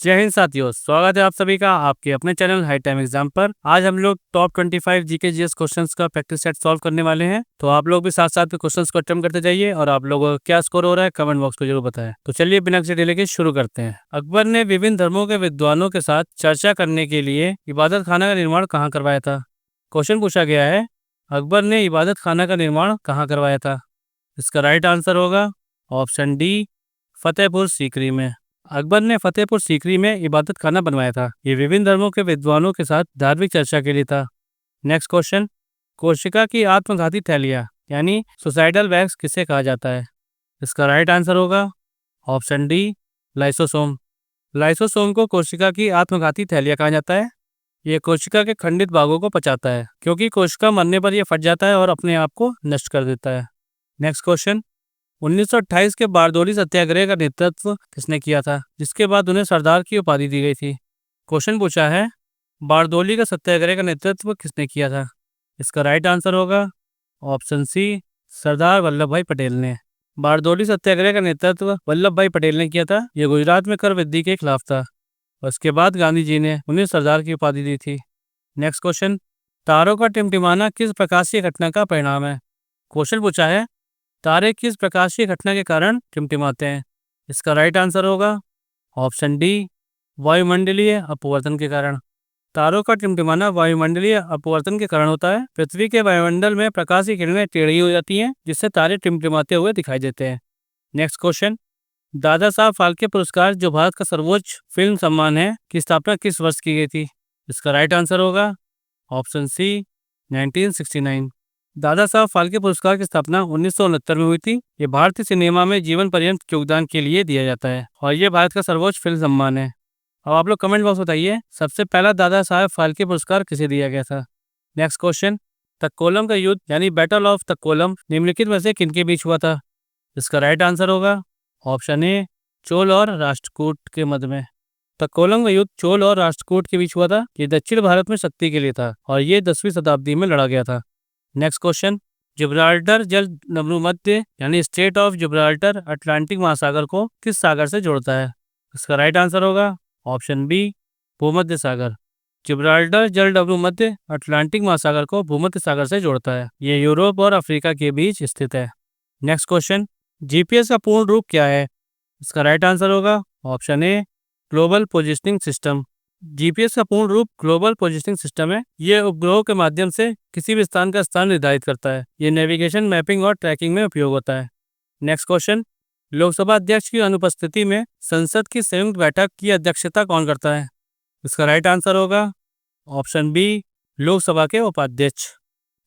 जय हिंद साथियों, स्वागत है आप सभी का आपके अपने चैनल हाई टाइम एग्जाम पर। आज हम लोग टॉप 25 जीके जीएस क्वेश्चंस का प्रैक्टिस सेट सॉल्व करने वाले हैं। तो आप लोग भी साथ साथ क्वेश्चंस को अटेम्प्ट करते जाइए और आप लोगों का क्या स्कोर हो रहा है कमेंट बॉक्स में जरूर बताएं। तो चलिए बिना किसी डिले के शुरू करते हैं। अकबर ने विभिन्न धर्मों के विद्वानों के साथ चर्चा करने के लिए इबादत खाना का निर्माण कहाँ करवाया था। क्वेश्चन पूछा गया है, अकबर ने इबादत खाना का निर्माण कहाँ करवाया था। इसका राइट आंसर होगा ऑप्शन डी, फतेहपुर सीकरी में। अकबर ने फतेहपुर सीकरी में इबादत खाना बनवाया था। ये विभिन्न धर्मों के विद्वानों के साथ धार्मिक चर्चा के लिए था। नेक्स्ट क्वेश्चन, कोशिका की आत्मघाती थैलियाँ यानी सुसाइडल बैग्स किसे कहा जाता है। इसका राइट आंसर होगा ऑप्शन डी, लाइसोसोम। लाइसोसोम को कोशिका की आत्मघाती थैलियाँ कहा जाता है। ये कोशिका के खंडित भागों को पचाता है, क्योंकि कोशिका मरने पर यह फट जाता है और अपने आप को नष्ट कर देता है। नेक्स्ट क्वेश्चन, 1928 के बारदोली सत्याग्रह का नेतृत्व किसने किया था, जिसके बाद उन्हें सरदार की उपाधि दी गई थी। क्वेश्चन पूछा है, बारदोली का सत्याग्रह का नेतृत्व किसने किया था। इसका राइट आंसर होगा ऑप्शन सी, सरदार वल्लभ भाई पटेल ने। बारदोली सत्याग्रह का नेतृत्व वल्लभ भाई पटेल ने किया था। यह गुजरात में कर वृद्धि के खिलाफ था। उसके बाद गांधी जी ने उन्हें सरदार की उपाधि दी थी। नेक्स्ट क्वेश्चन, तारों का टिमटिमाना किस प्रकाशीय घटना का परिणाम है। क्वेश्चन पूछा है, तारे किस प्रकाशीय घटना के कारण टिमटिमाते हैं। इसका राइट आंसर होगा ऑप्शन डी, वायुमंडलीय अपवर्तन के कारण। तारों का टिमटिमाना वायुमंडलीय अपवर्तन के कारण होता है। पृथ्वी के वायुमंडल में प्रकाश की किरणें टेढ़ी हो जाती हैं, जिससे तारे टिमटिमाते हुए दिखाई देते हैं। नेक्स्ट क्वेश्चन, दादा साहब फाल्के पुरस्कार जो भारत का सर्वोच्च फिल्म सम्मान है की स्थापना किस वर्ष की गई थी। इसका राइट आंसर होगा ऑप्शन सी, 1969। दादा साहब फाल्के पुरस्कार की स्थापना 1969 में हुई थी। ये भारतीय सिनेमा में जीवन पर्यंत योगदान के लिए दिया जाता है और ये भारत का सर्वोच्च फिल्म सम्मान है। अब आप लोग कमेंट बॉक्स बताइए, सबसे पहला दादा साहब फाल्के पुरस्कार किसे दिया गया था। नेक्स्ट क्वेश्चन, तक्कोलम का युद्ध यानी बैटल ऑफ तक्कोलम निम्नलिखित में से किनके बीच हुआ था। इसका राइट आंसर होगा ऑप्शन ए, चोल और राष्ट्रकूट के मध्य में। तक्कोलम का युद्ध चोल और राष्ट्रकूट के बीच हुआ था। ये दक्षिण भारत में शक्ति के लिए था और ये 10वीं शताब्दी में लड़ा गया था। नेक्स्ट क्वेश्चन, जिब्राल्टर जल नभोमध्य यानी स्टेट ऑफ जिब्राल्टर अटलांटिक महासागर को किस सागर से जोड़ता है। इसका राइट आंसर होगा ऑप्शन बी, भूमध्य सागर। जिब्राल्टर जल नभोमध्य अटलांटिक महासागर को भूमध्य सागर से जोड़ता है। ये यूरोप और अफ्रीका के बीच स्थित है। नेक्स्ट क्वेश्चन, जीपीएस का पूर्ण रूप क्या है। इसका राइट आंसर होगा option A, global positioning system. GPS का पूर्ण रूप ग्लोबल पोजिशनिंग सिस्टम है। ये उपग्रहों के माध्यम से किसी भी स्थान का स्थान निर्धारित करता है। ये नेविगेशन, मैपिंग और ट्रैकिंग में उपयोग होता है। नेक्स्ट क्वेश्चन, लोकसभा अध्यक्ष की अनुपस्थिति में संसद की संयुक्त बैठक की अध्यक्षता कौन करता है। इसका राइट आंसर होगा ऑप्शन बी, लोकसभा के उपाध्यक्ष।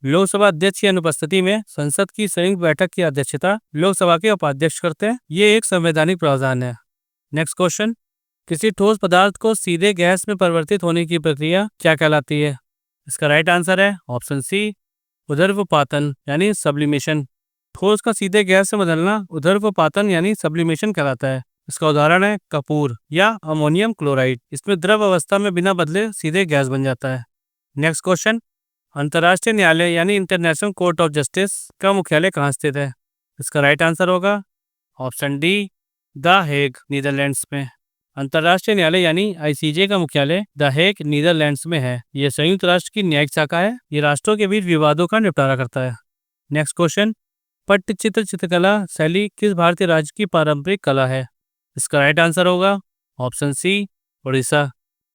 लोकसभा अध्यक्ष की अनुपस्थिति में संसद की संयुक्त बैठक की अध्यक्षता लोकसभा के उपाध्यक्ष करते हैं। ये एक संवैधानिक प्रावधान है। नेक्स्ट क्वेश्चन, किसी ठोस पदार्थ को सीधे गैस में परिवर्तित होने की प्रक्रिया क्या कहलाती है। इसका राइट आंसर है ऑप्शन सी, ऊर्ध्वपातन यानी सब्लिमेशन। ठोस का सीधे गैस में बदलना ऊर्ध्वपातन यानी सब्लिमेशन कहलाता है। इसका उदाहरण है कपूर या अमोनियम क्लोराइड। इसमें द्रव अवस्था में बिना बदले सीधे गैस बन जाता है। नेक्स्ट क्वेश्चन, अंतर्राष्ट्रीय न्यायालय यानी इंटरनेशनल कोर्ट ऑफ जस्टिस का मुख्यालय कहाँ स्थित है। इसका राइट आंसर होगा option D, the Hague, Netherlands में। अंतर्राष्ट्रीय न्यायालय यानी आईसीजे का मुख्यालय द हेग, नीदरलैंड्स में है। यह संयुक्त राष्ट्र की न्यायिक शाखा है। ये राष्ट्रों के बीच विवादों का निपटारा करता है। नेक्स्ट क्वेश्चन, पट्टचित्र चित्रकला शैली किस भारतीय राज्य की पारंपरिक कला है। इसका राइट आंसर होगा ऑप्शन सी, उड़ीसा।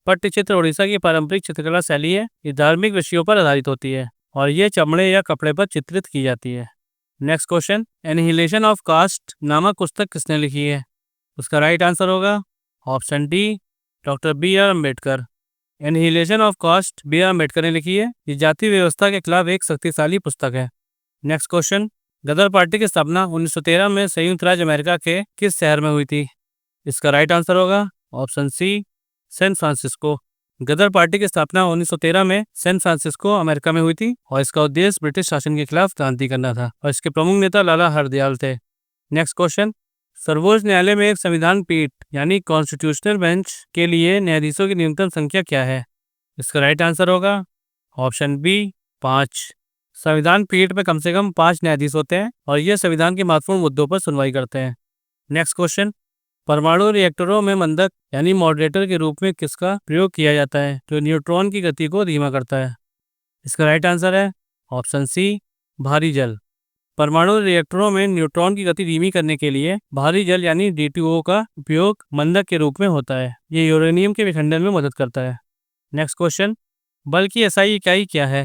पट्टचित्र उड़ीसा की पारंपरिक चित्रकला शैली है। ये धार्मिक विषयों पर आधारित होती है और ये चमड़े या कपड़े पर चित्रित की जाती है। Next question, annihilation of caste नामक पुस्तक किसने लिखी है। उसका राइट आंसर होगा option D, doctor B R Ambedkar. Annihilation of caste B R Ambedkar ने लिखी है। ये जाति व्यवस्था के खिलाफ एक शक्तिशाली पुस्तक है। नेक्स्ट क्वेश्चन, गदर पार्टी की स्थापना 1913 में संयुक्त राज्य अमेरिका के किस शहर में हुई थी। इसका राइट आंसर होगा ऑप्शन सी, सैन फ्रांसिस्को। गदर पार्टी की स्थापना 1913 में सैन फ्रांसिस्को अमेरिका में हुई थी और इसका उद्देश्य ब्रिटिश शासन के खिलाफ क्रांति करना था और इसके प्रमुख नेता लाला हरदयाल थे। नेक्स्ट क्वेश्चन, सर्वोच्च न्यायालय में एक संविधान पीठ यानी कॉन्स्टिट्यूशनल बेंच के लिए न्यायाधीशों की न्यूनतम संख्या क्या है। इसका राइट आंसर होगा ऑप्शन बी, 5। संविधान पीठ में कम से कम 5 न्यायाधीश होते हैं और ये संविधान के महत्वपूर्ण मुद्दों पर सुनवाई करते हैं। नेक्स्ट क्वेश्चन, परमाणु रिएक्टरों में मंदक यानी मॉडरेटर के रूप में किसका प्रयोग किया जाता है जो न्यूट्रॉन की गति को धीमा करता है? इसका राइट आंसर है ऑप्शन सी, भारी जल। परमाणु रिएक्टरों में न्यूट्रॉन की गति धीमी करने के लिए भारी जल यानी D2O का उपयोग मंदक के रूप में होता है। ये यूरेनियम के विखंडन में मदद करता है। नेक्स्ट क्वेश्चन, बल की एसआई इकाई क्या है?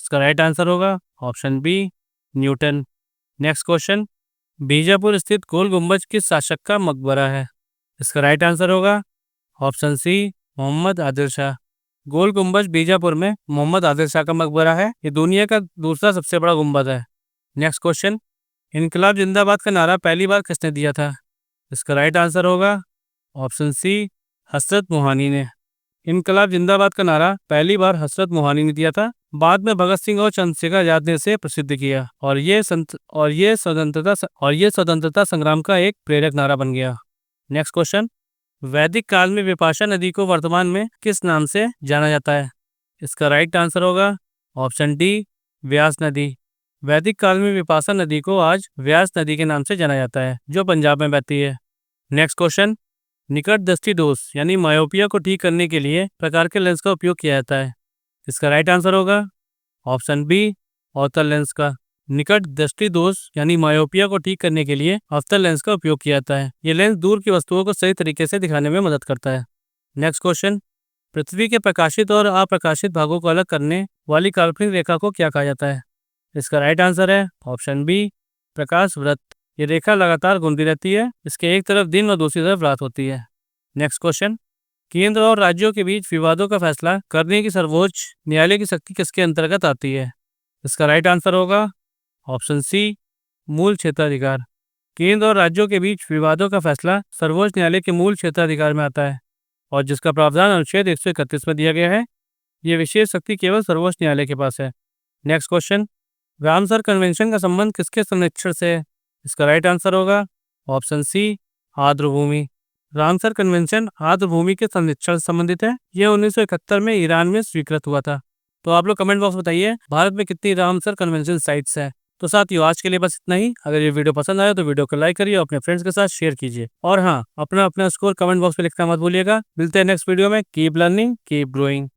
इसका राइट आंसर होगा option B, Newton. Next question, Bijapur स्थित गोल गुंबज किस शासक का मकबरा है? इसका राइट आंसर होगा ऑप्शन सी, मोहम्मद आदिल शाह। गोल गुंबज बीजापुर में मोहम्मद आदिल शाह का मकबरा है। ये दुनिया का दूसरा सबसे बड़ा गुंबद है। नेक्स्ट क्वेश्चन, इनकलाब जिंदाबाद का नारा पहली बार किसने दिया था? इसका राइट आंसर होगा ऑप्शन सी, हसरत मोहानी ने। इनकलाब जिंदाबाद का नारा पहली बार हसरत मोहानी ने दिया था। बाद में भगत सिंह और चंद्रशेखर आजाद ने इसे प्रसिद्ध किया और ये स्वतंत्रता संग्राम का एक प्रेरक नारा बन गया। नेक्स्ट क्वेश्चन, वैदिक काल में विपाशा नदी को वर्तमान में किस नाम से जाना जाता है? इसका राइट आंसर होगा ऑप्शन डी, व्यास नदी। वैदिक काल में विपाशा नदी को आज व्यास नदी के नाम से जाना जाता है जो पंजाब में बहती है। नेक्स्ट क्वेश्चन, निकट दृष्टि दोष यानी मायोपिया को ठीक करने के लिए प्रकार के लेंस का उपयोग किया जाता है? इसका राइट आंसर होगा ऑप्शन बी, अवतल लेंस का। निकट दृष्टि दोष यानी मायोपिया को ठीक करने के लिए अवतल लेंस का उपयोग किया जाता है। ये लेंस दूर की वस्तुओं को सही तरीके से दिखाने में मदद करता है। नेक्स्ट क्वेश्चन, पृथ्वी के प्रकाशित और अप्रकाशित भागों को अलग करने वाली काल्पनिक रेखा को क्या कहा जाता है? इसका राइट आंसर है ऑप्शन बी, प्रकाश वृत्त। ये रेखा लगातार घूमती रहती है। इसके एक तरफ दिन और दूसरी तरफ रात होती है। नेक्स्ट क्वेश्चन, केंद्र और राज्यों के बीच विवादों का फैसला करने की सर्वोच्च न्यायालय की शक्ति किसके अंतर्गत आती है? इसका राइट आंसर होगा ऑप्शन सी, मूल क्षेत्राधिकार। केंद्र और राज्यों के बीच विवादों का फैसला सर्वोच्च न्यायालय के मूल क्षेत्राधिकार में आता है और जिसका प्रावधान अनुच्छेद 131 में दिया गया है। ये विशेष शक्ति केवल सर्वोच्च न्यायालय के पास है। नेक्स्ट क्वेश्चन, रामसर कन्वेंशन का संबंध किसके संरक्षण से है? इसका राइट आंसर होगा ऑप्शन सी, आर्द्रभूमि। रामसर कन्वेंशन आर्द्रभूमि के संरक्षण से संबंधित है। यह 1971 में ईरान में स्वीकृत हुआ था। तो आप लोग कमेंट बॉक्स में बताइए भारत में कितनी रामसर कन्वेंशन साइट्स हैं। तो साथियों, आज के लिए बस इतना ही। अगर ये वीडियो पसंद आया तो वीडियो को लाइक करिए और अपने फ्रेंड्स के साथ शेयर कीजिए। और हाँ, अपना स्कोर कमेंट बॉक्स में लिखना मत भूलिएगा। मिलते हैं नेक्स्ट वीडियो में। Keep learning, keep growing.